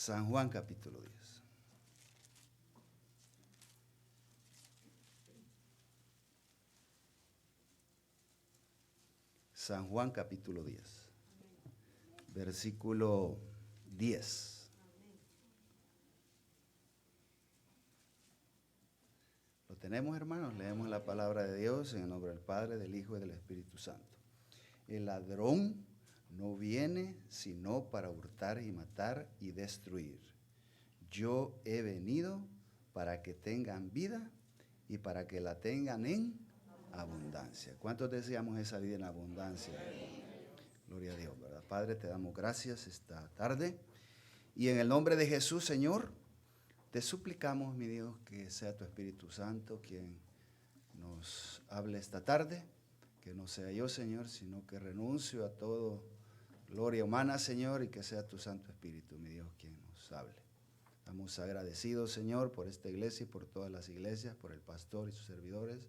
San Juan capítulo 10. San Juan capítulo 10, versículo 10. ¿Lo tenemos, hermanos? Leemos la palabra de Dios en el nombre del Padre, del Hijo y del Espíritu Santo. El ladrón no viene sino para hurtar y matar y destruir. Yo he venido para que tengan vida y para que la tengan en abundancia. ¿Cuántos deseamos esa vida en abundancia? Gloria a Dios, ¿verdad? Padre, te damos gracias esta tarde. Y en el nombre de Jesús, Señor, te suplicamos, mi Dios, que sea tu Espíritu Santo quien nos hable esta tarde. Que no sea yo, Señor, sino que renuncio a todo gloria humana, Señor, y que sea tu Santo Espíritu, mi Dios, quien nos hable. Estamos agradecidos, Señor, por esta iglesia y por todas las iglesias, por el pastor y sus servidores.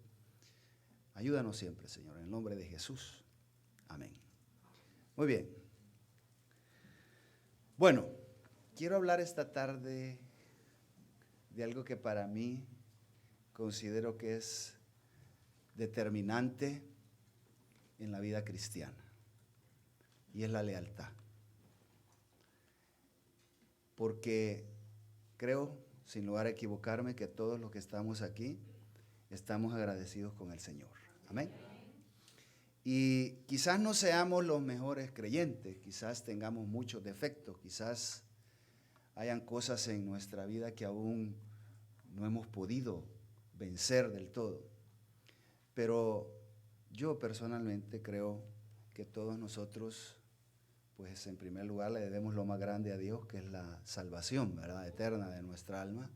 Ayúdanos siempre, Señor, en el nombre de Jesús. Amén. Muy bien. Bueno, quiero hablar esta tarde de algo que para mí considero que es determinante en la vida cristiana, y es la lealtad. Porque creo, sin lugar a equivocarme, que todos los que estamos aquí estamos agradecidos con el Señor. Amén. Y quizás no seamos los mejores creyentes, quizás tengamos muchos defectos, quizás hayan cosas en nuestra vida que aún no hemos podido vencer del todo. Pero yo personalmente creo que todos nosotros, pues en primer lugar le debemos lo más grande a Dios, que es la salvación, ¿verdad?, eterna de nuestra alma.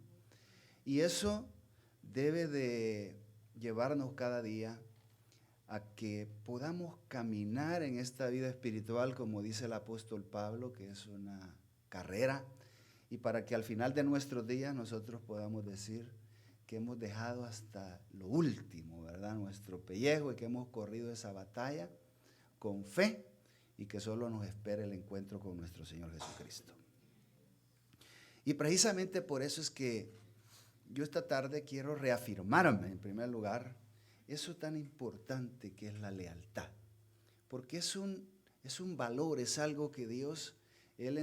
Y eso debe de llevarnos cada día a que podamos caminar en esta vida espiritual, como dice el apóstol Pablo, que es una carrera, y para que al final de nuestros días nosotros podamos decir que hemos dejado hasta lo último, ¿verdad?, nuestro pellejo, y que hemos corrido esa batalla con fe, y que solo nos espera el encuentro con nuestro Señor Jesucristo. Y precisamente por eso es que yo esta tarde quiero reafirmarme, en primer lugar, eso tan importante que es la lealtad. Porque es un valor, es algo que Dios, Él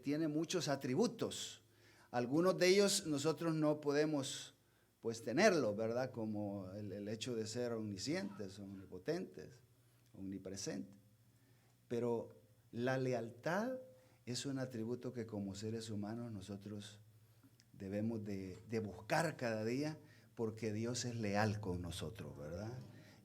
tiene muchos atributos. Algunos de ellos nosotros no podemos pues tenerlos, ¿verdad? Como el hecho de ser omniscientes, omnipotentes, omnipresentes. Pero la lealtad es un atributo que como seres humanos nosotros debemos de buscar cada día, porque Dios es leal con nosotros, ¿verdad?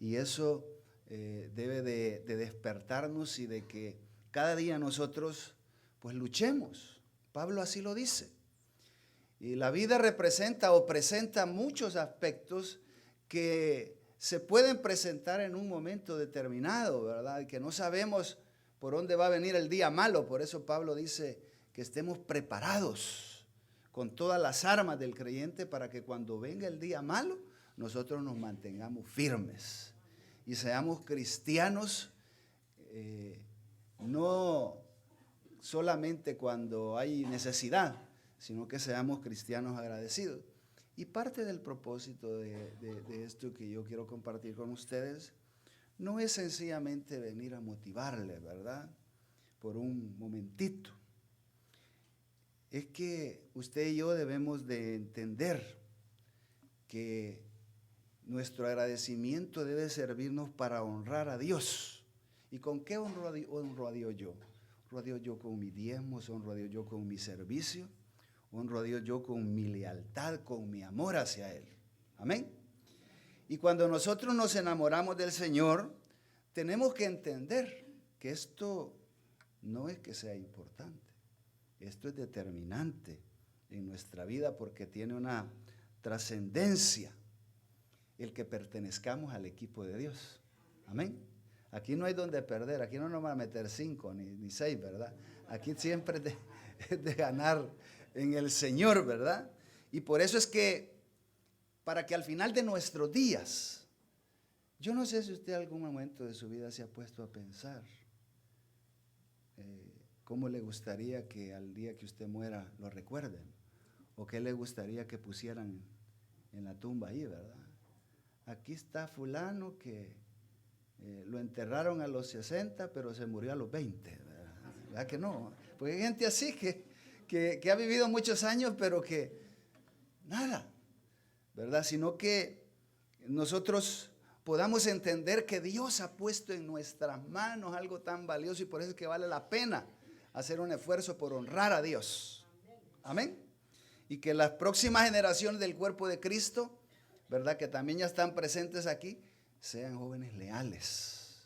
Y eso debe de despertarnos, y de que cada día nosotros pues luchemos. Pablo así lo dice. Y la vida representa o presenta muchos aspectos que se pueden presentar en un momento determinado, ¿verdad? Y que no sabemos por dónde va a venir el día malo. Por eso Pablo dice que estemos preparados con todas las armas del creyente, para que cuando venga el día malo, nosotros nos mantengamos firmes y seamos cristianos, no solamente cuando hay necesidad, sino que seamos cristianos agradecidos. Y parte del propósito de esto que yo quiero compartir con ustedes no es sencillamente venir a motivarles, ¿verdad?, por un momentito. Es que usted y yo debemos de entender que nuestro agradecimiento debe servirnos para honrar a Dios. ¿Y con qué honro a Dios yo? Honro a Dios yo con mis diezmos, honro a Dios yo con mi servicio, honro a Dios yo con mi lealtad, con mi amor hacia Él. Amén. Y cuando nosotros nos enamoramos del Señor, tenemos que entender que esto no es que sea importante. Esto es determinante en nuestra vida, porque tiene una trascendencia el que pertenezcamos al equipo de Dios. Amén. Aquí no hay donde perder, aquí no nos van a meter 5 ni 6, ¿verdad? Aquí siempre es de ganar en el Señor, ¿verdad? Y por eso es que, para que al final de nuestros días, yo no sé si usted en algún momento de su vida se ha puesto a pensar, ¿cómo le gustaría que al día que usted muera lo recuerden? ¿O qué le gustaría que pusieran en la tumba ahí, verdad? Aquí está fulano que lo enterraron a los 60, pero se murió a los 20, ¿verdad? ¿Verdad que no? Porque hay gente así que ha vivido muchos años, pero que nada, ¿verdad? Sino que nosotros podamos entender que Dios ha puesto en nuestras manos algo tan valioso, y por eso es que vale la pena hacer un esfuerzo por honrar a Dios. Amén. Y que las próximas generaciones del cuerpo de Cristo, ¿verdad?, que también ya están presentes aquí, sean jóvenes leales.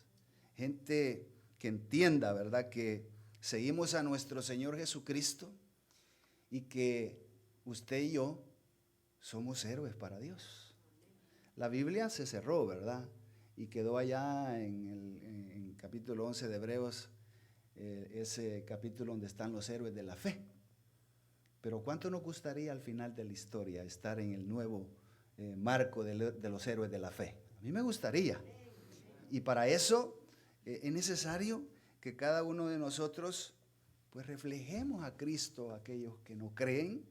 Gente que entienda, ¿verdad?, que seguimos a nuestro Señor Jesucristo y que usted y yo somos héroes para Dios. La Biblia se cerró, ¿verdad? Y quedó allá en capítulo 11 de Hebreos, ese capítulo donde están los héroes de la fe. Pero ¿cuánto nos gustaría al final de la historia estar en el nuevo marco de los héroes de la fe? A mí me gustaría. Y para eso es necesario que cada uno de nosotros pues reflejemos a Cristo a aquellos que no creen.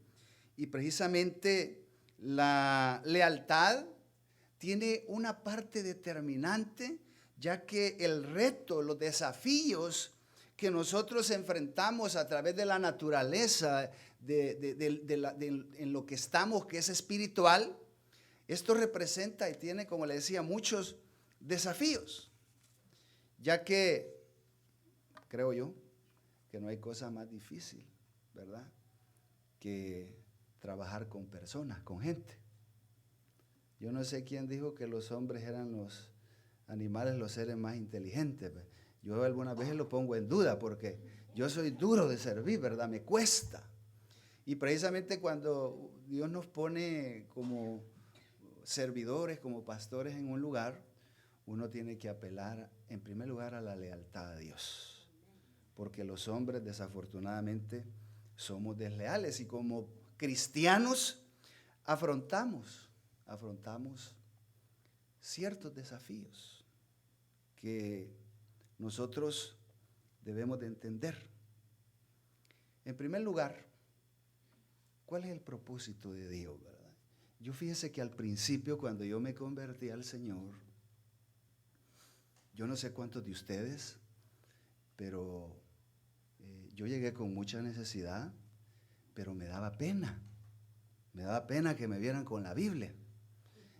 Y precisamente la lealtad tiene una parte determinante, ya que el reto, los desafíos que nosotros enfrentamos a través de la naturaleza, en lo que estamos, que es espiritual, esto representa y tiene, como le decía, muchos desafíos, ya que creo yo que no hay cosa más difícil, ¿verdad?, que trabajar con personas, con gente. Yo no sé quién dijo que los hombres eran los animales, los seres más inteligentes. Yo algunas veces lo pongo en duda porque yo soy duro de servir, ¿verdad? Me cuesta. Y precisamente cuando Dios nos pone como servidores, como pastores en un lugar, uno tiene que apelar en primer lugar a la lealtad a Dios. Porque los hombres desafortunadamente somos desleales y como cristianos afrontamos ciertos desafíos que nosotros debemos de entender. En primer lugar, ¿cuál es el propósito de Dios, verdad? Yo fíjese que al principio, cuando yo me convertí al Señor, yo no sé cuántos de ustedes, pero yo llegué con mucha necesidad, pero me daba pena que me vieran con la Biblia.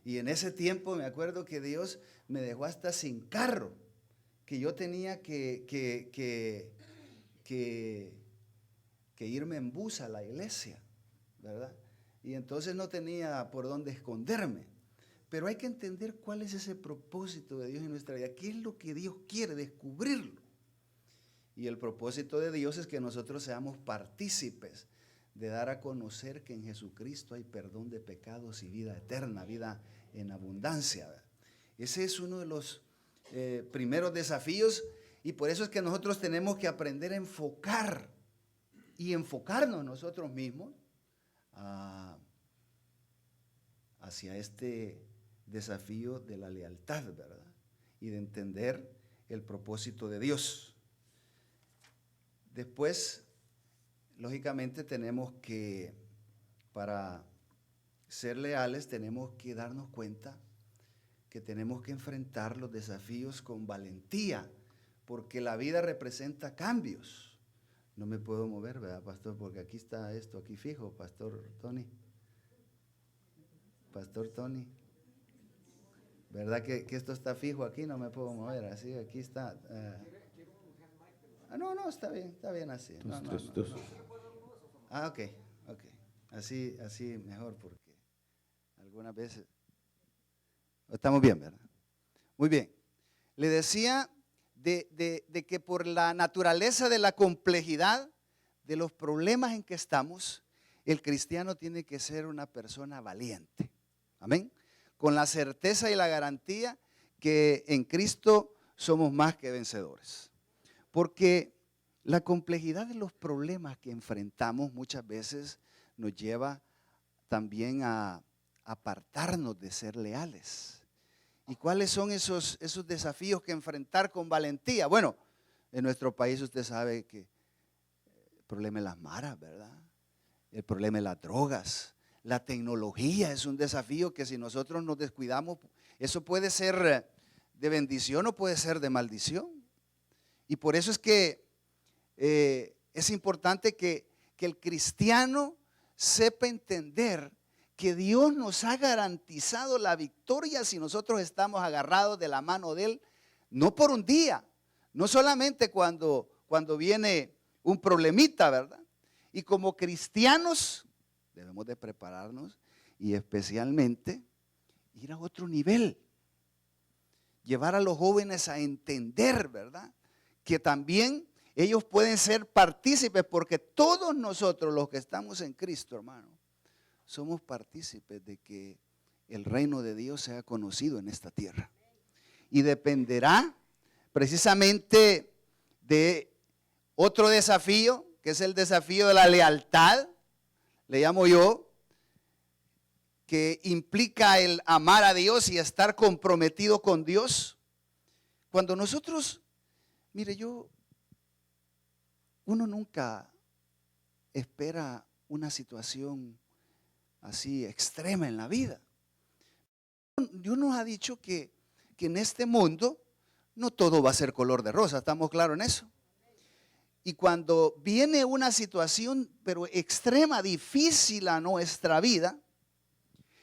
Y en ese tiempo me acuerdo que Dios me dejó hasta sin carro, que yo tenía que irme en bus a la iglesia, ¿verdad? Y entonces no tenía por dónde esconderme. Pero hay que entender cuál es ese propósito de Dios en nuestra vida. ¿Qué es lo que Dios quiere? Descubrirlo. Y el propósito de Dios es que nosotros seamos partícipes de dar a conocer que en Jesucristo hay perdón de pecados y vida eterna, vida en abundancia. Ese es uno de los primeros desafíos, y por eso es que nosotros tenemos que aprender a enfocar y enfocarnos nosotros mismos hacia este desafío de la lealtad, ¿verdad? Y de entender el propósito de Dios. Después, lógicamente, tenemos que, para ser leales, tenemos que darnos cuenta que tenemos que enfrentar los desafíos con valentía, porque la vida representa cambios. No me puedo mover, ¿verdad, pastor? Porque aquí está esto, aquí fijo, pastor Tony. Pastor Tony. ¿Verdad que esto está fijo aquí? No me puedo mover, así, aquí está. No, está bien así. No. Ok. Así mejor, porque algunas veces... Estamos bien, ¿verdad? Muy bien. Le decía de que por la naturaleza de la complejidad de los problemas en que estamos, el cristiano tiene que ser una persona valiente. Amén. Con la certeza y la garantía que en Cristo somos más que vencedores. Porque la complejidad de los problemas que enfrentamos muchas veces nos lleva también a apartarnos de ser leales. ¿Y cuáles son esos desafíos que enfrentar con valentía? Bueno, en nuestro país usted sabe que problema de las maras, ¿verdad? El problema de las drogas. La tecnología es un desafío que si nosotros nos descuidamos, eso puede ser de bendición o puede ser de maldición. Y por eso es que es importante que el cristiano sepa entender que Dios nos ha garantizado la victoria si nosotros estamos agarrados de la mano de Él, no por un día, no solamente cuando viene un problemita, ¿verdad? Y como cristianos debemos de prepararnos y especialmente ir a otro nivel, llevar a los jóvenes a entender, ¿verdad? Que también ellos pueden ser partícipes, porque todos nosotros los que estamos en Cristo, hermano, somos partícipes de que el reino de Dios sea conocido en esta tierra. Y dependerá precisamente de otro desafío, que es el desafío de la lealtad, le llamo yo, que implica el amar a Dios y estar comprometido con Dios. Cuando nosotros, mire, uno nunca espera una situación así extrema en la vida. Dios nos ha dicho que en este mundo no todo va a ser color de rosa, ¿estamos claros en eso? Y cuando viene una situación pero extrema, difícil a nuestra vida,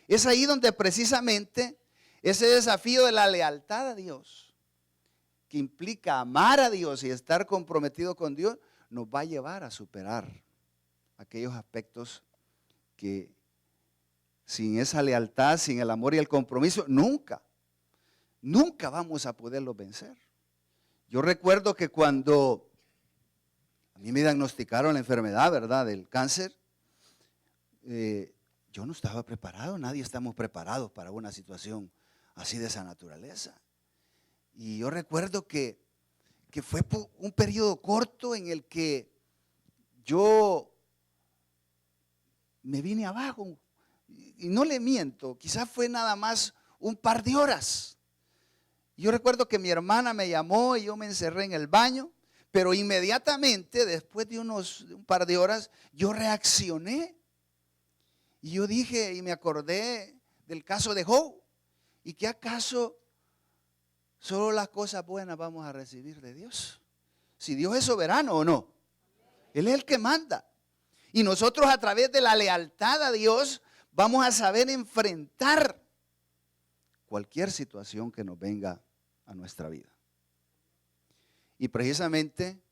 es ahí donde precisamente ese desafío de la lealtad a Dios, que implica amar a Dios y estar comprometido con Dios, nos va a llevar a superar aquellos aspectos que sin esa lealtad, sin el amor y el compromiso, nunca vamos a poderlo vencer. Yo recuerdo que cuando a mí me diagnosticaron la enfermedad, ¿verdad?, del cáncer, yo no estaba preparado, nadie estamos preparados para una situación así de esa naturaleza. Y yo recuerdo que fue un periodo corto en el que yo me vine abajo. Y no le miento, quizás fue nada más un par de horas. Yo recuerdo que mi hermana me llamó y yo me encerré en el baño, pero inmediatamente después de un par de horas yo reaccioné. Y yo dije y me acordé del caso de Job. ¿Y qué acaso solo las cosas buenas vamos a recibir de Dios? Si Dios es soberano o no. Él es el que manda. Y nosotros a través de la lealtad a Dios vamos a saber enfrentar cualquier situación que nos venga a nuestra vida. Y precisamente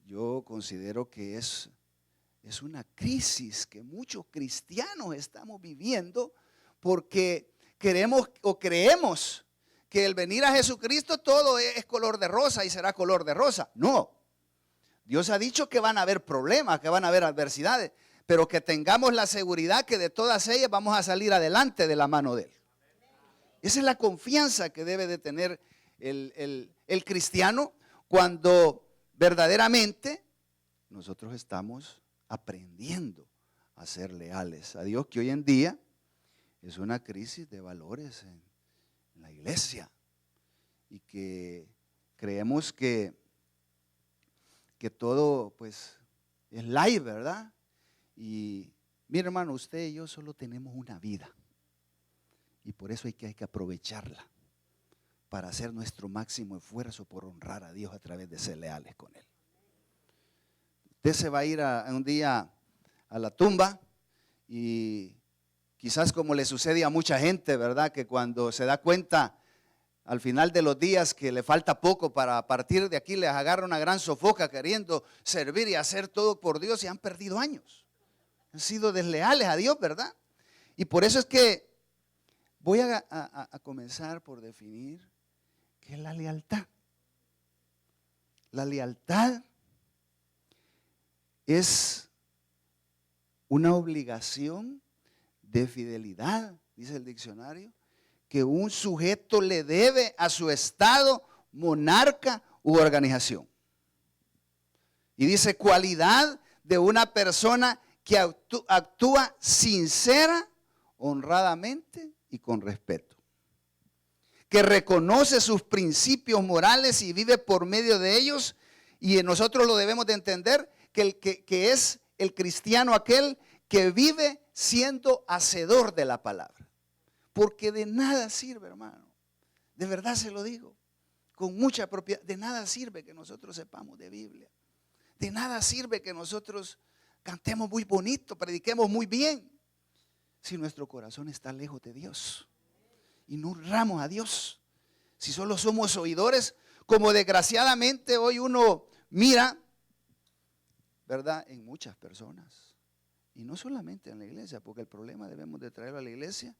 yo considero que es una crisis que muchos cristianos estamos viviendo porque creemos que el venir a Jesucristo todo es color de rosa y será color de rosa. No, Dios ha dicho que van a haber problemas, que van a haber adversidades, pero que tengamos la seguridad que de todas ellas vamos a salir adelante de la mano de Él. Esa es la confianza que debe de tener el cristiano cuando verdaderamente nosotros estamos aprendiendo a ser leales a Dios, que hoy en día es una crisis de valores en la iglesia y que creemos que todo pues es light, ¿verdad? Y mi hermano, usted y yo solo tenemos una vida y por eso hay que aprovecharla para hacer nuestro máximo esfuerzo por honrar a Dios a través de ser leales con Él. Usted se va a ir un día a la tumba y quizás como le sucede a mucha gente, ¿verdad?, que cuando se da cuenta al final de los días que le falta poco para partir de aquí, les agarra una gran sofoca queriendo servir y hacer todo por Dios y han perdido años. Han sido desleales a Dios, ¿verdad? Y por eso es que voy a comenzar por definir qué es la lealtad. La lealtad es una obligación de fidelidad, dice el diccionario, que un sujeto le debe a su estado, monarca u organización. Y dice cualidad de una persona que actúa sincera, honradamente y con respeto, que reconoce sus principios morales y vive por medio de ellos. Y nosotros lo debemos de entender, que es el cristiano aquel que vive siendo hacedor de la palabra. Porque de nada sirve, hermano. De verdad se lo digo. Con mucha propiedad. De nada sirve que nosotros sepamos de Biblia. De nada sirve que nosotros cantemos muy bonito, prediquemos muy bien, si nuestro corazón está lejos de Dios y no honramos a Dios. Si solo somos oidores, como desgraciadamente hoy uno mira, ¿verdad? En muchas personas. Y no solamente en la iglesia, porque el problema debemos de traerlo a la iglesia.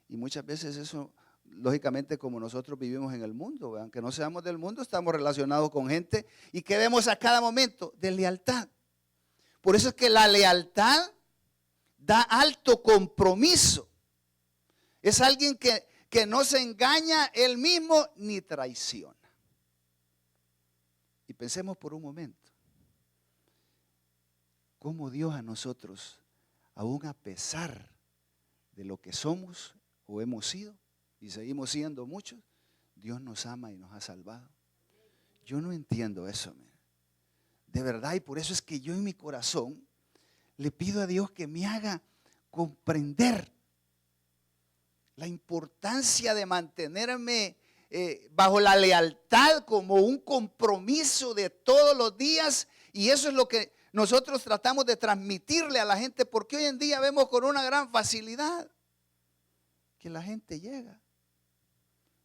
Y muchas veces eso, lógicamente, como nosotros vivimos en el mundo, aunque no seamos del mundo, estamos relacionados con gente. ¿Y que vemos a cada momento? De lealtad. Por eso es que la lealtad da alto compromiso. Es alguien que no se engaña él mismo ni traiciona. Y pensemos por un momento, cómo Dios a nosotros, aún a pesar de lo que somos o hemos sido y seguimos siendo muchos, Dios nos ama y nos ha salvado. Yo no entiendo eso, de verdad, y por eso es que yo en mi corazón le pido a Dios que me haga comprender la importancia de mantenerme bajo la lealtad como un compromiso de todos los días. Y eso es lo que nosotros tratamos de transmitirle a la gente, porque hoy en día vemos con una gran facilidad que la gente llega,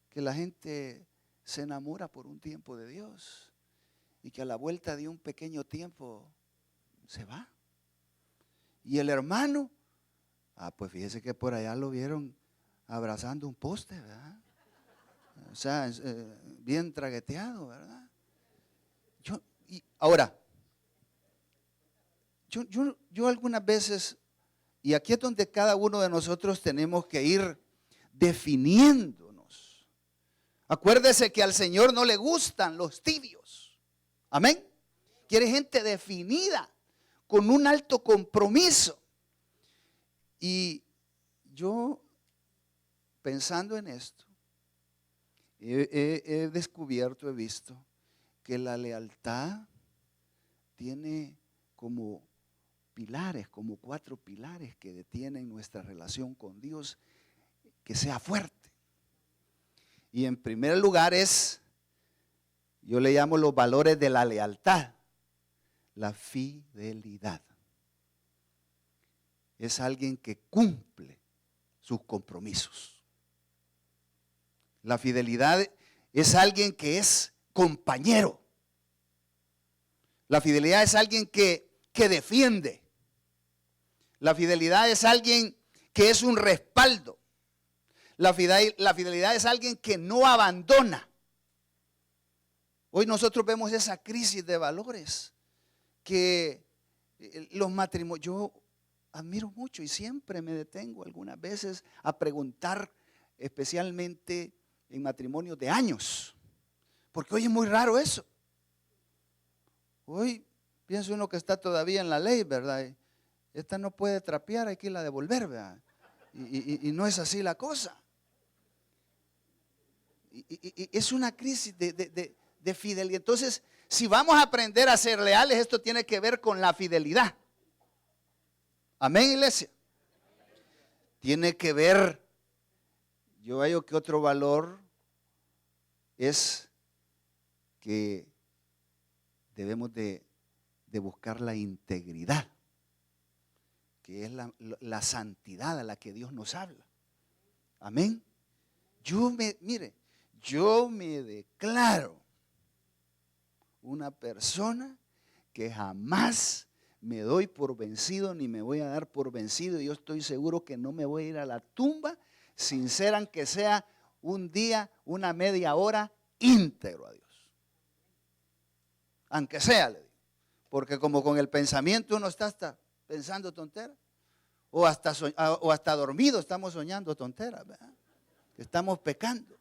que la gente se enamora por un tiempo de Dios y que a la vuelta de un pequeño tiempo se va. Y el hermano, pues fíjese que por allá lo vieron abrazando un poste, ¿verdad? O sea, bien tragueteado, ¿verdad? Ahora, yo algunas veces, y aquí es donde cada uno de nosotros tenemos que ir definiéndonos. Acuérdese que al Señor no le gustan los tibios. Amén. Quiere gente definida, con un alto compromiso. Y yo, pensando en esto, he descubierto, he visto que la lealtad tiene como pilares, como 4 pilares que detienen nuestra relación con Dios, que sea fuerte. Y en primer lugar yo le llamo los valores de la lealtad, la fidelidad. Es alguien que cumple sus compromisos. La fidelidad es alguien que es compañero. La fidelidad es alguien que defiende. La fidelidad es alguien que es un respaldo. La fidelidad es alguien que no abandona. Hoy nosotros vemos esa crisis de valores que los matrimonios, yo admiro mucho y siempre me detengo algunas veces a preguntar, especialmente en matrimonios de años, porque hoy es muy raro eso. Hoy piensa uno que está todavía en la ley, ¿verdad? Esta no puede trapear, hay que irla a devolver, ¿verdad? Y no es así la cosa. Y es una crisis de fidelidad. Entonces, si vamos a aprender a ser leales, esto tiene que ver con la fidelidad. Amén, iglesia. Tiene que ver, yo veo que otro valor es que debemos de buscar la integridad, que es la santidad a la que Dios nos habla. Amén. Yo me declaro una persona que jamás me doy por vencido ni me voy a dar por vencido. Yo estoy seguro que no me voy a ir a la tumba sin ser, aunque sea un día, una media hora, íntegro a Dios. Aunque sea, le digo. Porque como con el pensamiento uno está hasta pensando tonteras. O hasta dormido estamos soñando tonteras, ¿verdad? Estamos pecando.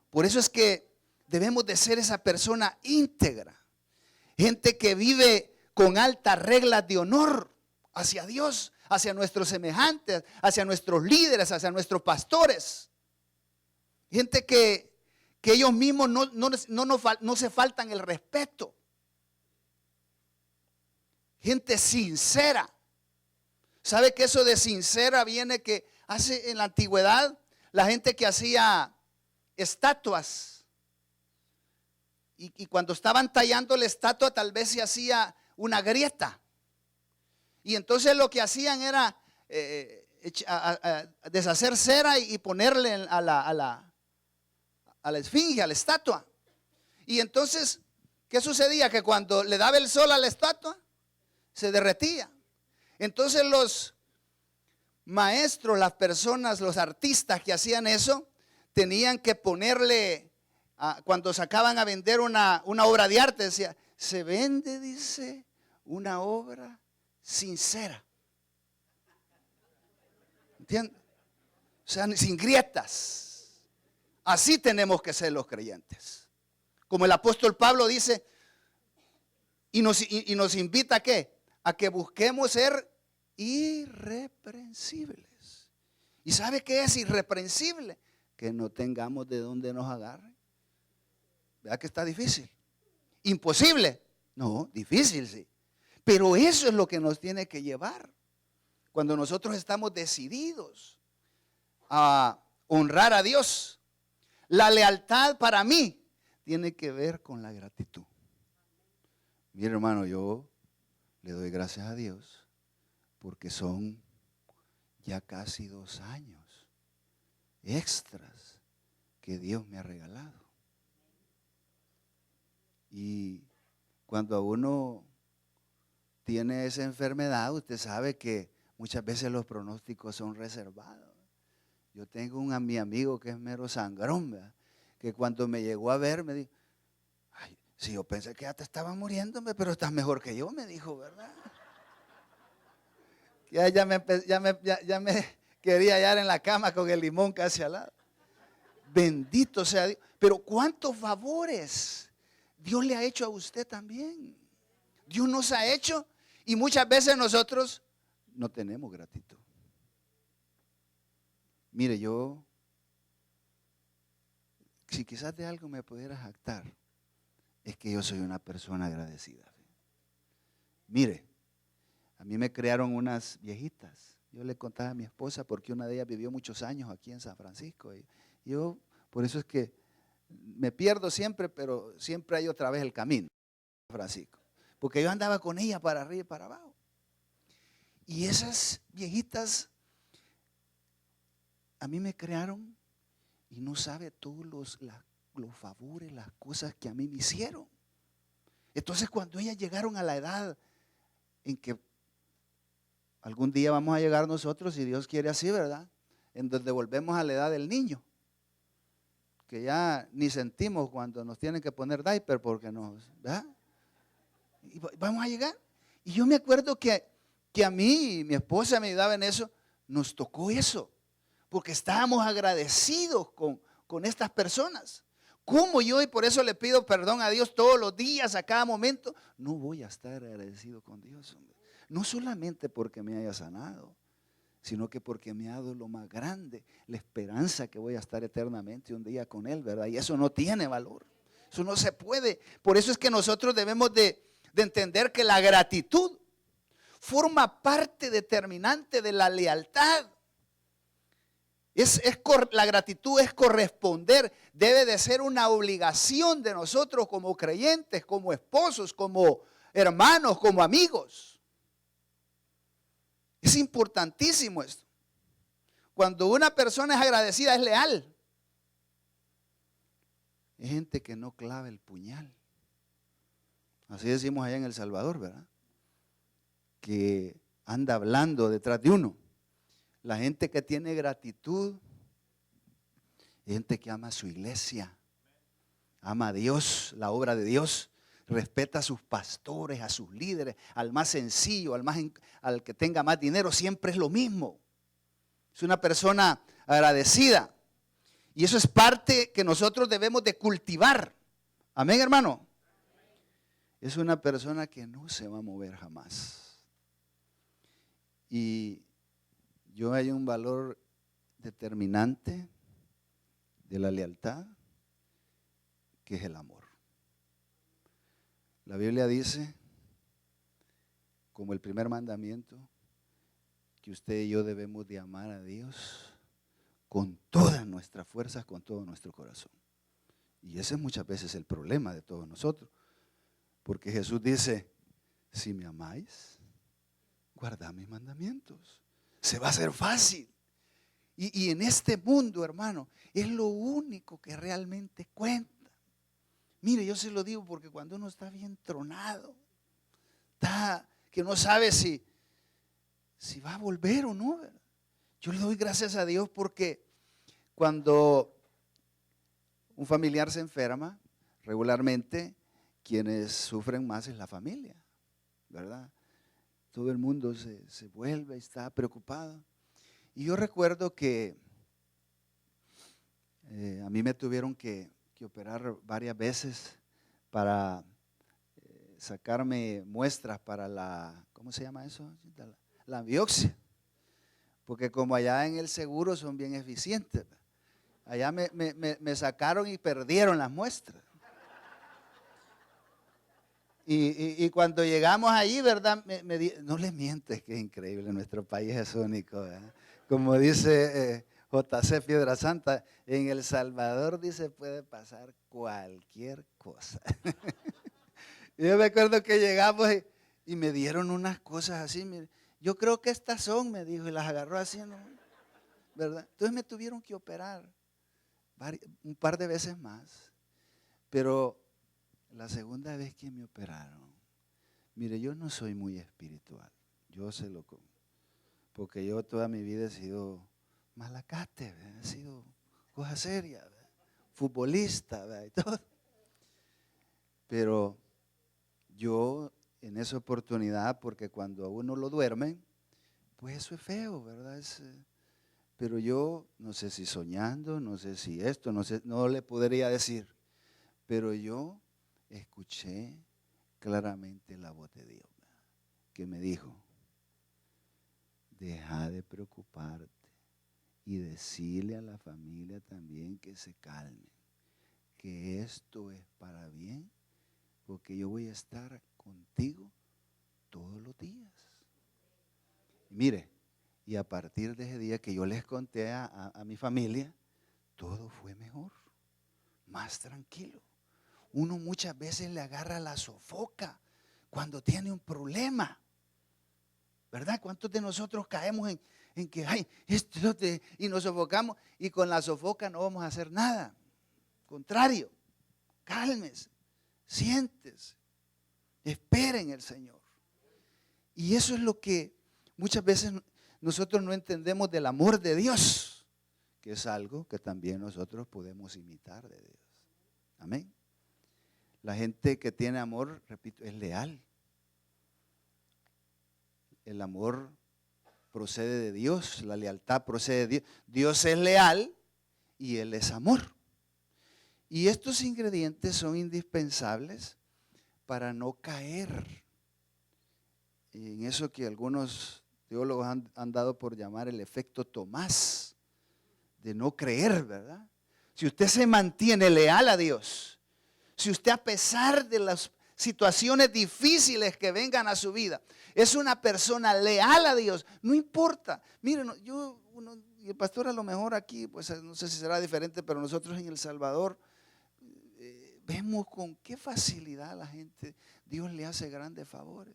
Por eso es que debemos de ser esa persona íntegra. Gente que vive con altas reglas de honor hacia Dios, hacia nuestros semejantes, hacia nuestros líderes, hacia nuestros pastores. Gente que ellos mismos no se faltan el respeto. gente sincera. ¿Sabe que eso de sincera viene que hace en la antigüedad la gente que hacía estatuas? Y cuando estaban tallando la estatua tal vez se hacía una grieta. Y entonces lo que hacían era deshacer cera y ponerle a la esfinge, a la estatua. Y entonces, ¿qué sucedía? Que cuando le daba el sol a la estatua, se derretía. Entonces los maestros, las personas, los artistas que hacían eso, tenían que ponerle, cuando sacaban a vender una obra de arte, decía, se vende, dice, una obra sincera. ¿Entiendes? O sea, sin grietas. Así tenemos que ser los creyentes. Como el apóstol Pablo dice, y nos invita ¿a qué? A que busquemos ser irreprensibles. ¿Y sabe qué es irreprensible? Que no tengamos de dónde nos agarre. ¿Verdad que está difícil? ¿Imposible? No, difícil sí. Pero eso es lo que nos tiene que llevar. Cuando nosotros estamos decididos a honrar a Dios. La lealtad para mí tiene que ver con la gratitud. Mi hermano, yo le doy gracias a Dios porque son ya casi 2 años extras que Dios me ha regalado. Y cuando uno tiene esa enfermedad, usted sabe que muchas veces los pronósticos son reservados. Yo tengo mi amigo que es mero sangrón, ¿verdad? Que cuando me llegó a ver me dijo, ay, si yo pensé que ya te estaba muriéndome, pero estás mejor que yo, me dijo, ¿verdad? Que ya me quería hallar en la cama con el limón casi al lado. Bendito sea Dios. Pero cuántos favores Dios le ha hecho a usted también. Dios nos ha hecho y muchas veces nosotros no tenemos gratitud. Mire, yo, si quizás de algo me pudiera jactar, es que yo soy una persona agradecida. Mire, a mí me crearon unas viejitas. Yo le contaba a mi esposa porque una de ellas vivió muchos años aquí en San Francisco. Y yo, por eso es que me pierdo siempre, pero siempre hay otra vez el camino, San Francisco. Porque yo andaba con ella para arriba y para abajo. Y esas viejitas a mí me crearon y no sabe todos los favores, las cosas que a mí me hicieron. Entonces cuando ellas llegaron a la edad en que algún día vamos a llegar nosotros, si Dios quiere así, ¿verdad? En donde volvemos a la edad del niño, que ya ni sentimos cuando nos tienen que poner diaper porque nos, ¿verdad? Y vamos a llegar. Y yo me acuerdo que a mí y mi esposa me ayudaba en eso, nos tocó eso, porque estábamos agradecidos con estas personas. ¿Cómo yo? Y por eso le pido perdón a Dios todos los días, a cada momento. No voy a estar agradecido con Dios, hombre. No solamente porque me haya sanado, sino que porque me ha dado lo más grande, la esperanza que voy a estar eternamente un día con Él, ¿verdad? Y eso no tiene valor, eso no se puede. Por eso es que nosotros debemos de entender que la gratitud forma parte determinante de la lealtad. La gratitud es corresponder, debe de ser una obligación de nosotros como creyentes, como esposos, como hermanos, como amigos. Es importantísimo esto. Cuando una persona es agradecida, es leal. Es gente que no clava el puñal. Así decimos allá en El Salvador, ¿verdad? Que anda hablando detrás de uno. La gente que tiene gratitud, gente que ama a su iglesia, ama a Dios, la obra de Dios, respeta a sus pastores, a sus líderes, al más sencillo, al que tenga más dinero, siempre es lo mismo. Es una persona agradecida. Y eso es parte que nosotros debemos de cultivar. Amén, hermano. Es una persona que no se va a mover jamás. Y yo hay un valor determinante de la lealtad, que es el amor. La Biblia dice como el primer mandamiento, que usted y yo debemos de amar a Dios con todas nuestras fuerzas, con todo nuestro corazón. Y ese es muchas veces el problema de todos nosotros. Porque Jesús dice, si me amáis, guardad mis mandamientos. Se va a hacer fácil. Y en este mundo, hermano, es lo único que realmente cuenta. Mire, yo se lo digo porque cuando uno está bien tronado, está que no sabe si va a volver o no, ¿verdad? Yo le doy gracias a Dios porque cuando un familiar se enferma, regularmente quienes sufren más es la familia, ¿verdad? Todo el mundo se vuelve y está preocupado. Y yo recuerdo que a mí me tuvieron que operar varias veces para sacarme muestras para la, ¿cómo se llama eso? La biopsia. Porque como allá en el seguro son bien eficientes. Allá me sacaron y perdieron las muestras. Y cuando llegamos allí, ¿verdad? No les mientes, que es increíble, nuestro país es único, ¿verdad? Como dice J.C. Piedra Santa, en El Salvador dice puede pasar cualquier cosa. Yo me acuerdo que llegamos y me dieron unas cosas así, mire, yo creo que estas son, me dijo, y las agarró así, ¿no? ¿Verdad? Entonces me tuvieron que operar un par de veces más, pero la segunda vez que me operaron, mire, yo no soy muy espiritual, yo se lo como, porque yo toda mi vida he sido malacate, ¿verdad? He sido cosa seria, ¿verdad? Futbolista, ¿verdad? Y todo. Pero yo en esa oportunidad, porque cuando a uno lo duermen, pues eso es feo, ¿verdad? Pero yo no sé si soñando, no sé si esto, no sé, no le podría decir, pero yo escuché claramente la voz de Dios, ¿verdad? Que me dijo, deja de preocuparte y decirle a la familia también que se calmen, que esto es para bien, porque yo voy a estar contigo todos los días. Y mire, y a partir de ese día que yo les conté a mi familia, todo fue mejor, más tranquilo. Uno muchas veces le agarra la sofoca cuando tiene un problema, ¿verdad? ¿Cuántos de nosotros caemos en que, ay, y nos sofocamos y con la sofoca no vamos a hacer nada? Contrario, cálmese, siéntese, esperen el Señor. Y eso es lo que muchas veces nosotros no entendemos del amor de Dios, que es algo que también nosotros podemos imitar de Dios. Amén. La gente que tiene amor, repito, es leal. El amor procede de Dios, la lealtad procede de Dios. Dios es leal y Él es amor. Y estos ingredientes son indispensables para no caer en eso que algunos teólogos han dado por llamar el efecto Tomás, de no creer, ¿verdad? Si usted se mantiene leal a Dios, si usted a pesar de las situaciones difíciles que vengan a su vida, es una persona leal a Dios, no importa. Miren, y el pastor a lo mejor aquí, pues no sé si será diferente, pero nosotros en El Salvador vemos con qué facilidad la gente, Dios le hace grandes favores.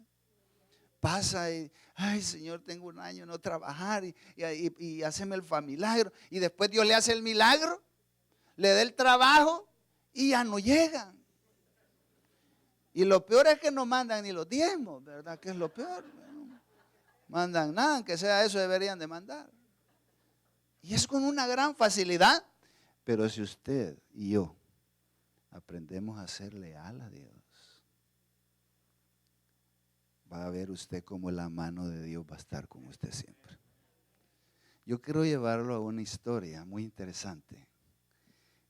Pasa y, ay Señor, tengo un año no trabajar y haceme el milagro. Y después Dios le hace el milagro, le da el trabajo y ya no llegan. Y lo peor es que no mandan ni los diezmos, ¿verdad? Que es lo peor. No mandan nada, aunque sea eso deberían de mandar. Y es con una gran facilidad. Pero si usted y yo aprendemos a ser leal a Dios, va a ver usted cómo la mano de Dios va a estar con usted siempre. Yo quiero llevarlo a una historia muy interesante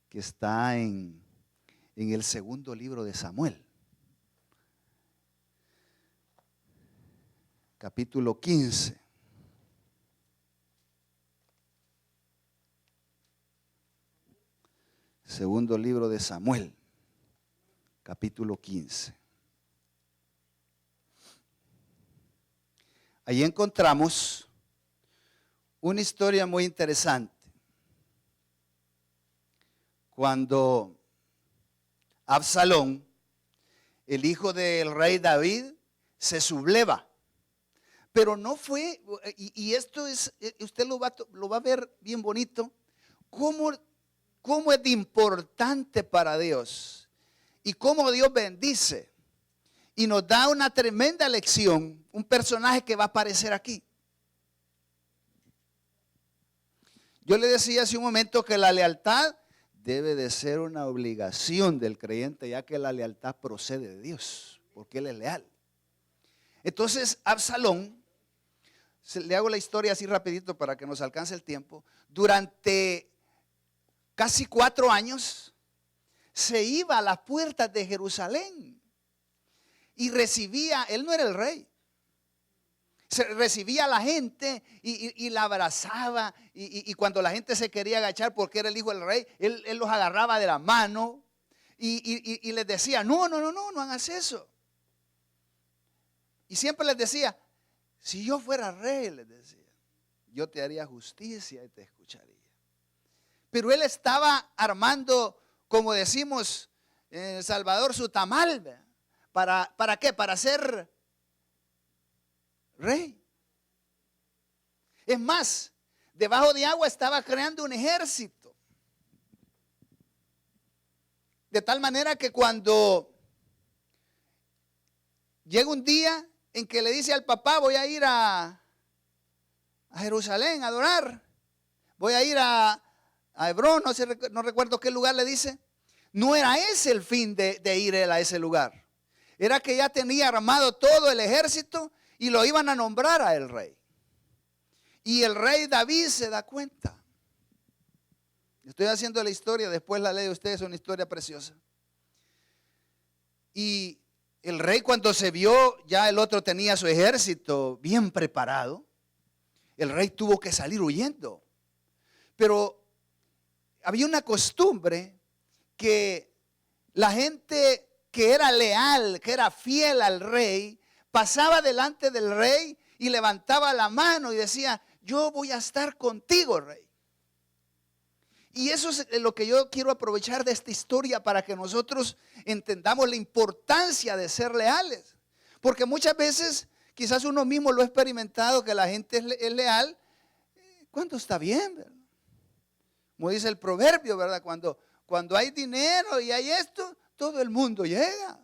que está en el segundo libro de Samuel, capítulo 15. Segundo libro de Samuel, capítulo 15. Allí encontramos una historia muy interesante. Cuando Absalón, el hijo del rey David, se subleva. Pero no fue, y esto es, usted lo va a ver bien bonito, cómo es de importante para Dios y cómo Dios bendice. Y nos da una tremenda lección, un personaje que va a aparecer aquí. Yo le decía hace un momento que la lealtad debe de ser una obligación del creyente, ya que la lealtad procede de Dios, porque Él es leal. Entonces, Absalón, le hago la historia así rapidito para que nos alcance el tiempo. Durante casi 4 años se iba a las puertas de Jerusalén y recibía, él no era el rey, recibía a la gente y la abrazaba, y cuando la gente se quería agachar porque era el hijo del rey, él los agarraba de la mano y les decía, no hagas eso. Y siempre les decía, si yo fuera rey, les decía, yo te haría justicia y te escucharía. Pero él estaba armando, como decimos en El Salvador, su tamal. ¿Para qué? Para ser rey. Es más, debajo de agua estaba creando un ejército. De tal manera que cuando llega un día en que le dice al papá, voy a ir a Jerusalén a adorar, voy a ir a Hebrón, no recuerdo qué lugar le dice. No era ese el fin de ir él a ese lugar. Era que ya tenía armado todo el ejército y lo iban a nombrar a el rey. Y el rey David se da cuenta. Estoy haciendo la historia, después la lee usted, es una historia preciosa. Y el rey, cuando se vio, ya el otro tenía su ejército bien preparado. El rey tuvo que salir huyendo. Pero había una costumbre que la gente que era leal, que era fiel al rey, pasaba delante del rey y levantaba la mano y decía, yo voy a estar contigo, rey. Y eso es lo que yo quiero aprovechar de esta historia para que nosotros entendamos la importancia de ser leales. Porque muchas veces, quizás uno mismo lo ha experimentado, que la gente es leal cuando está bien, ¿verdad? Como dice el proverbio, ¿verdad? Cuando hay dinero y hay esto, todo el mundo llega.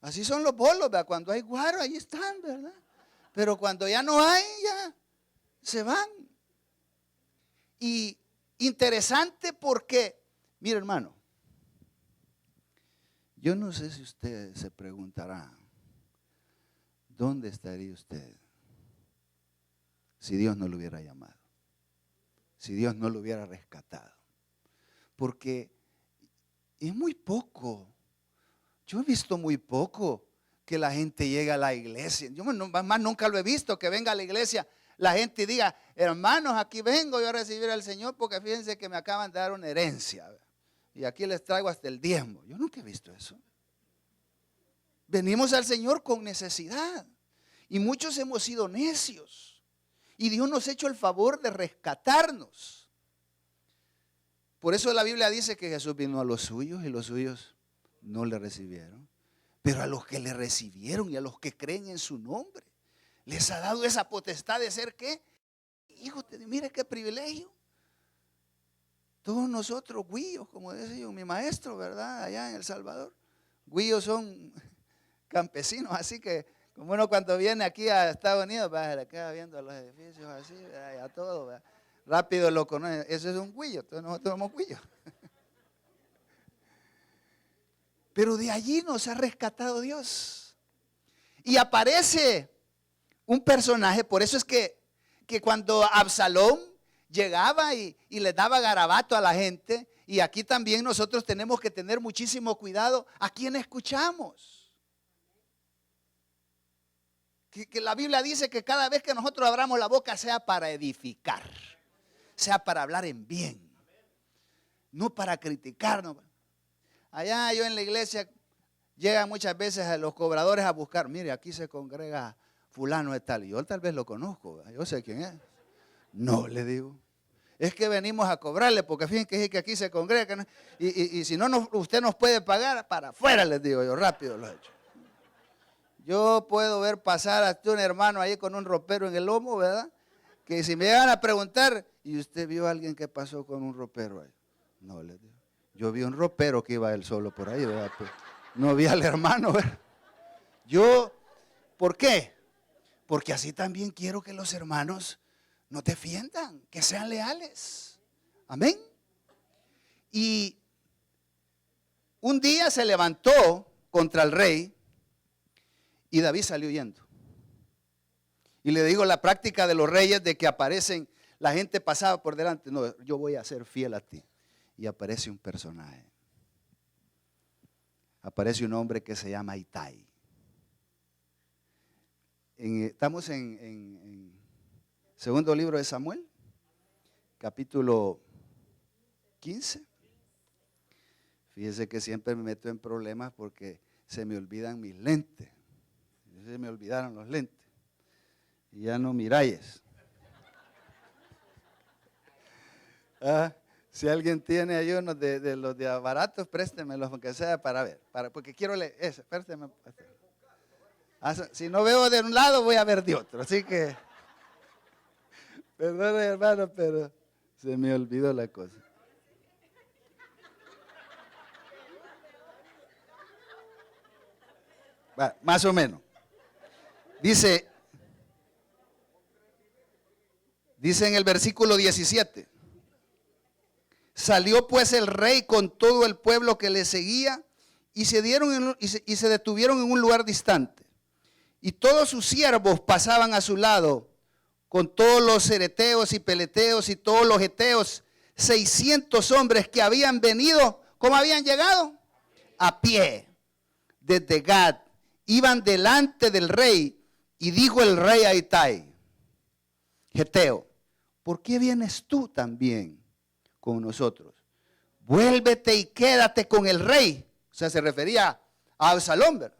Así son los bolos, ¿verdad? Cuando hay guaro, ahí están, ¿verdad? Pero cuando ya no hay, ya se van. Y interesante porque, mire hermano, yo no sé si usted se preguntará, ¿dónde estaría usted si Dios no lo hubiera llamado? Si Dios no lo hubiera rescatado. Porque es muy poco. Yo he visto muy poco que la gente llegue a la iglesia. Yo más nunca lo he visto, que venga a la iglesia la gente y diga, hermanos, aquí vengo yo a recibir al Señor porque fíjense que me acaban de dar una herencia. Y aquí les traigo hasta el diezmo. Yo nunca he visto eso. Venimos al Señor con necesidad. Y muchos hemos sido necios. Y Dios nos ha hecho el favor de rescatarnos. Por eso la Biblia dice que Jesús vino a los suyos y los suyos no le recibieron. Pero a los que le recibieron y a los que creen en su nombre, les ha dado esa potestad de ser ¿qué? Hijos, mire qué privilegio. Todos nosotros, güillos, como decía yo, mi maestro, ¿verdad? Allá en El Salvador. Güillos son campesinos, así que como uno cuando viene aquí a Estados Unidos, va, le queda viendo los edificios así, ¿verdad? A todo, ¿verdad? Rápido lo conoce. Eso es un güillo, entonces nosotros somos güillos. Pero de allí nos ha rescatado Dios. Y aparece un personaje, por eso es que cuando Absalón llegaba y le daba garabato a la gente, y aquí también nosotros tenemos que tener muchísimo cuidado a quién escuchamos. Que la Biblia dice que cada vez que nosotros abramos la boca sea para edificar, sea para hablar en bien, no para criticarnos. Allá yo en la iglesia llegan muchas veces a los cobradores a buscar, mire, aquí se congrega fulano de tal. Y yo tal vez lo conozco, ¿verdad? Yo sé quién es. No, le digo. Es que venimos a cobrarle, porque fíjense que aquí se congrega. ¿No? Y si no, usted nos puede pagar, para afuera, les digo yo, rápido lo he hecho. Yo puedo ver pasar a un hermano ahí con un ropero en el lomo, ¿verdad? Que si me llegan a preguntar, ¿y usted vio a alguien que pasó con un ropero ahí? No, les digo. Yo vi un ropero que iba él solo por ahí, ¿verdad? Pues, no vi al hermano, ¿verdad? ¿Por qué? Porque así también quiero que los hermanos nos defiendan, que sean leales. Amén. Y un día se levantó contra el rey y David salió huyendo. Y le digo la práctica de los reyes de que aparecen, la gente pasaba por delante. No, yo voy a ser fiel a ti. Y aparece un personaje. Aparece un hombre que se llama Itai. Estamos en segundo libro de Samuel, capítulo 15. Fíjese que siempre me meto en problemas porque se me olvidan mis lentes. Se me olvidaron los lentes. Y ya no miráis. Si alguien tiene ahí unos de los de baratos, préstemelos, aunque sea para ver. Porque quiero leer eso. Présteme. Si no veo de un lado, voy a ver de otro. Así que, perdón, hermano, pero se me olvidó la cosa. Bueno, más o menos. Dice en el versículo 17. Salió pues el rey con todo el pueblo que le seguía y se detuvieron en un lugar distante. Y todos sus siervos pasaban a su lado con todos los cereteos y peleteos y todos los eteos, 600 hombres que habían venido. ¿Cómo habían llegado? A pie, desde Gad. Iban delante del rey y dijo el rey a Itai, Geteo, ¿por qué vienes tú también con nosotros? Vuélvete y quédate con el rey. O sea, se refería a Absalón, ¿verdad?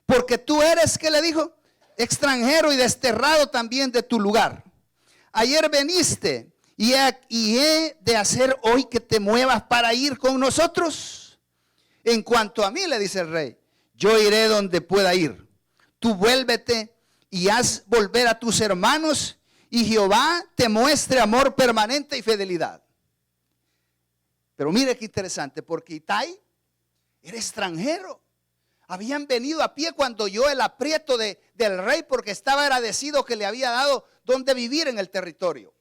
Porque tú eres, ¿qué le dijo? Extranjero y desterrado también de tu lugar. Ayer veniste y he de hacer hoy que te muevas para ir con nosotros. En cuanto a mí, le dice el rey, yo iré donde pueda ir. Tú vuélvete y haz volver a tus hermanos y Jehová te muestre amor permanente y fidelidad. Pero mire qué interesante, porque Itai era extranjero. Habían venido a pie cuando oyó el aprieto del rey porque estaba agradecido que le había dado donde vivir en el territorio.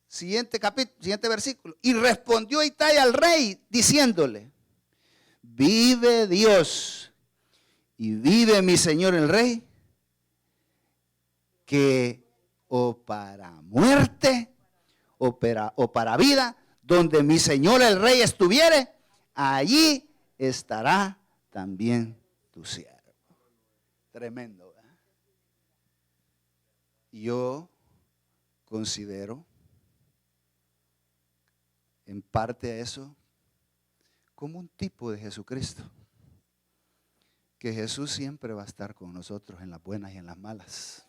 Siguiente versículo. Y respondió Itai al rey diciéndole, vive Dios y vive mi señor el rey, que o para muerte o para vida, donde mi señor el rey estuviere, allí estará también tu siervo. Tremendo, ¿verdad? Yo considero en parte a eso como un tipo de Jesucristo. Que Jesús siempre va a estar con nosotros en las buenas y en las malas.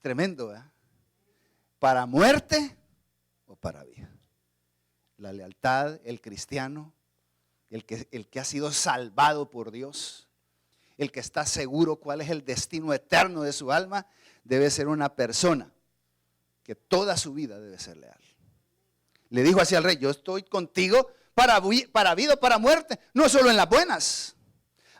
Tremendo, ¿verdad? Para muerte o para vida. La lealtad, el cristiano, el que ha sido salvado por Dios, el que está seguro cuál es el destino eterno de su alma, debe ser una persona que toda su vida debe ser leal. Le dijo así al rey, yo estoy contigo para vida o para muerte, no solo en las buenas.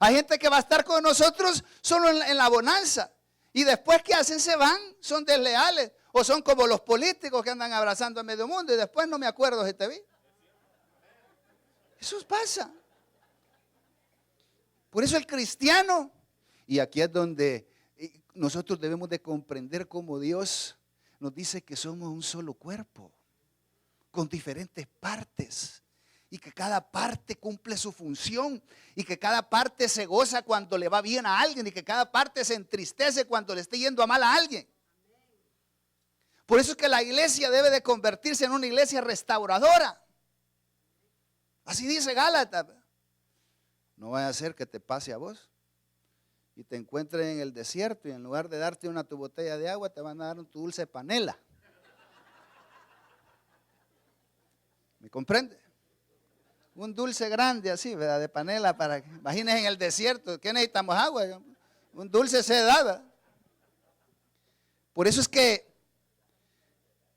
Hay gente que va a estar con nosotros solo en la bonanza. Y después, ¿qué hacen? Se van, son desleales. O son como los políticos que andan abrazando a medio mundo y después no me acuerdo si te vi. Eso pasa. Por eso el cristiano, y aquí es donde nosotros debemos de comprender cómo Dios nos dice que somos un solo cuerpo, con diferentes partes. Y que cada parte cumple su función. Y que cada parte se goza cuando le va bien a alguien. Y que cada parte se entristece cuando le esté yendo a mal a alguien. Por eso es que la iglesia debe de convertirse en una iglesia restauradora. Así dice Gálatas. No vaya a ser que te pase a vos y te encuentres en el desierto y en lugar de darte tu botella de agua te van a dar tu dulce panela. ¿Me comprende? Un dulce grande así, ¿verdad? De panela para que, imagínense en el desierto, ¿qué necesitamos? Agua. Un dulce se da. Por eso es que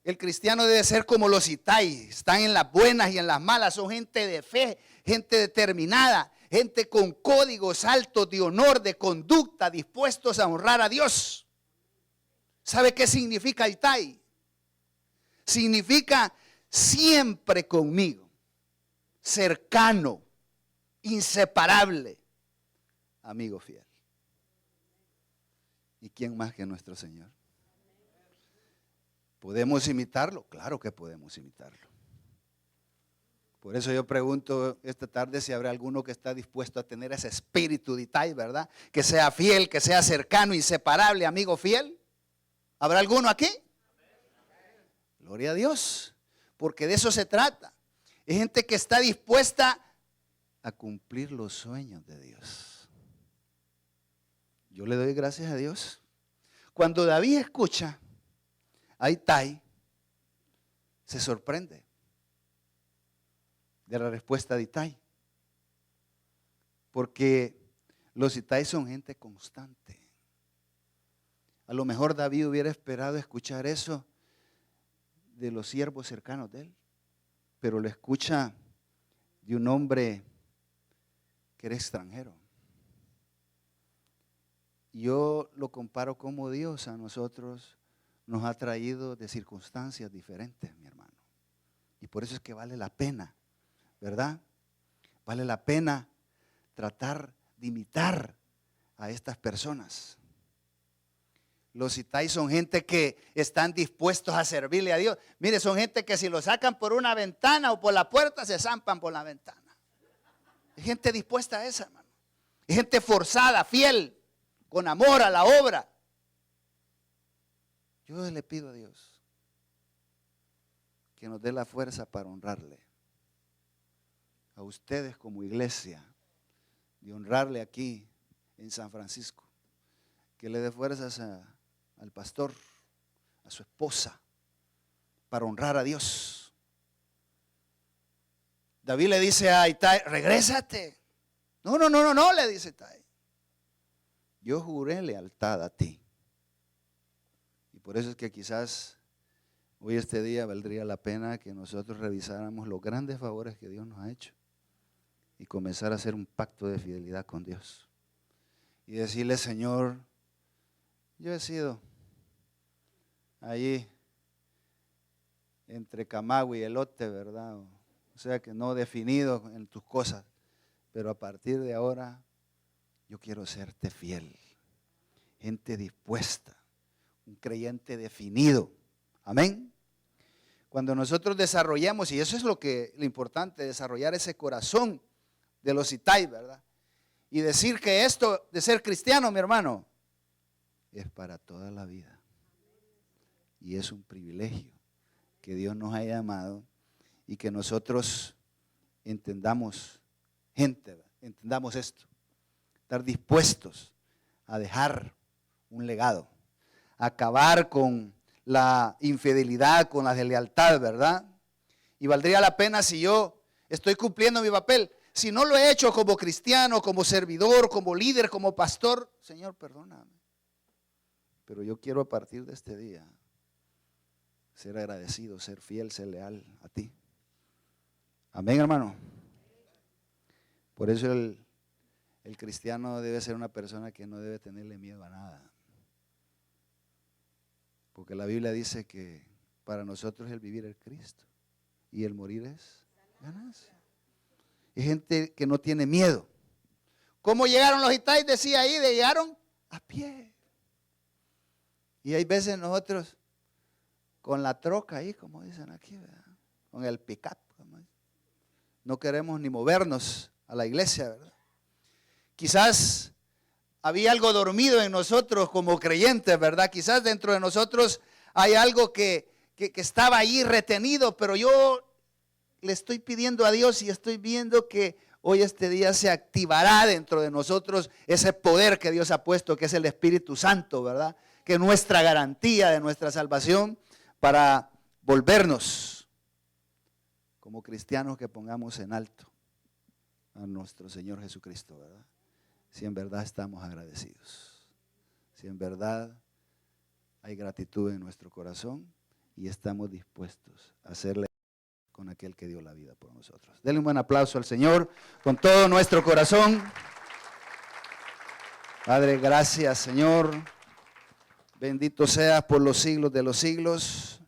el cristiano debe ser como los Itai, están en las buenas y en las malas, son gente de fe, gente determinada, gente con códigos altos de honor, de conducta, dispuestos a honrar a Dios. ¿Sabe qué significa Itai? Significa siempre conmigo, cercano, inseparable, amigo fiel. ¿Y quién más que nuestro Señor? ¿Podemos imitarlo? Claro que podemos imitarlo. Por eso yo pregunto esta tarde si habrá alguno que está dispuesto a tener ese espíritu de Itai, ¿verdad? Que sea fiel, que sea cercano, inseparable, amigo fiel. ¿Habrá alguno aquí? Gloria a Dios, porque de eso se trata. Es gente que está dispuesta a cumplir los sueños de Dios. Yo le doy gracias a Dios. Cuando David escucha a Itai, se sorprende de la respuesta de Itai, porque los Itai son gente constante. A lo mejor David hubiera esperado escuchar eso de los siervos cercanos de él, pero lo escucha de un hombre que era extranjero. Yo lo comparo como Dios a nosotros nos ha traído de circunstancias diferentes, mi hermano. Y por eso es que vale la pena, ¿verdad? Vale la pena tratar de imitar a estas personas. Los Itai son gente que están dispuestos a servirle a Dios. Mire, son gente que si lo sacan por una ventana o por la puerta, se zampan por la ventana. Es gente dispuesta a esa, hermano. Es gente forzada, fiel, con amor a la obra. Yo le pido a Dios que nos dé la fuerza para honrarle. A ustedes como iglesia, de honrarle aquí en San Francisco. Que le dé fuerzas al pastor, a su esposa, para honrar a Dios. David le dice a Itai, regrésate. No, le dice Itai. Yo juré lealtad a ti. Y por eso es que quizás hoy este día valdría la pena que nosotros revisáramos los grandes favores que Dios nos ha hecho y comenzar a hacer un pacto de fidelidad con Dios. Y decirle, Señor, yo he sido allí entre Camagüey y elote, ¿verdad? O sea que no definido en tus cosas, pero a partir de ahora yo quiero serte fiel, gente dispuesta, un creyente definido. Amén. Cuando nosotros desarrollamos, y eso es lo importante, desarrollar ese corazón de los Itai, ¿verdad? Y decir que esto de ser cristiano, mi hermano, es para toda la vida. Y es un privilegio que Dios nos haya llamado y que nosotros entendamos, gente, entendamos esto. Estar dispuestos a dejar un legado, a acabar con la infidelidad, con la deslealtad, ¿verdad? Y valdría la pena si yo estoy cumpliendo mi papel. Si no lo he hecho como cristiano, como servidor, como líder, como pastor, Señor, perdóname. Pero yo quiero a partir de este día ser agradecido, ser fiel, ser leal a ti. Amén, hermano. Por eso el cristiano debe ser una persona que no debe tenerle miedo a nada. Porque la Biblia dice que para nosotros el vivir es Cristo y el morir es ganancia. Hay gente que no tiene miedo. ¿Cómo llegaron los Itai? Decía ahí, llegaron a pie. Y hay veces nosotros con la troca ahí, como dicen aquí, ¿verdad? Con el pick-up. No queremos ni movernos a la iglesia, ¿verdad? Quizás había algo dormido en nosotros como creyentes, ¿verdad? Quizás dentro de nosotros hay algo que estaba ahí retenido, pero yo le estoy pidiendo a Dios y estoy viendo que hoy este día se activará dentro de nosotros ese poder que Dios ha puesto, que es el Espíritu Santo, ¿verdad? Que es nuestra garantía de nuestra salvación para volvernos como cristianos que pongamos en alto a nuestro Señor Jesucristo, ¿verdad? Si en verdad estamos agradecidos, si en verdad hay gratitud en nuestro corazón y estamos dispuestos a hacerle con aquel que dio la vida por nosotros. Denle un buen aplauso al Señor con todo nuestro corazón. Padre, gracias, Señor. Bendito seas por los siglos de los siglos.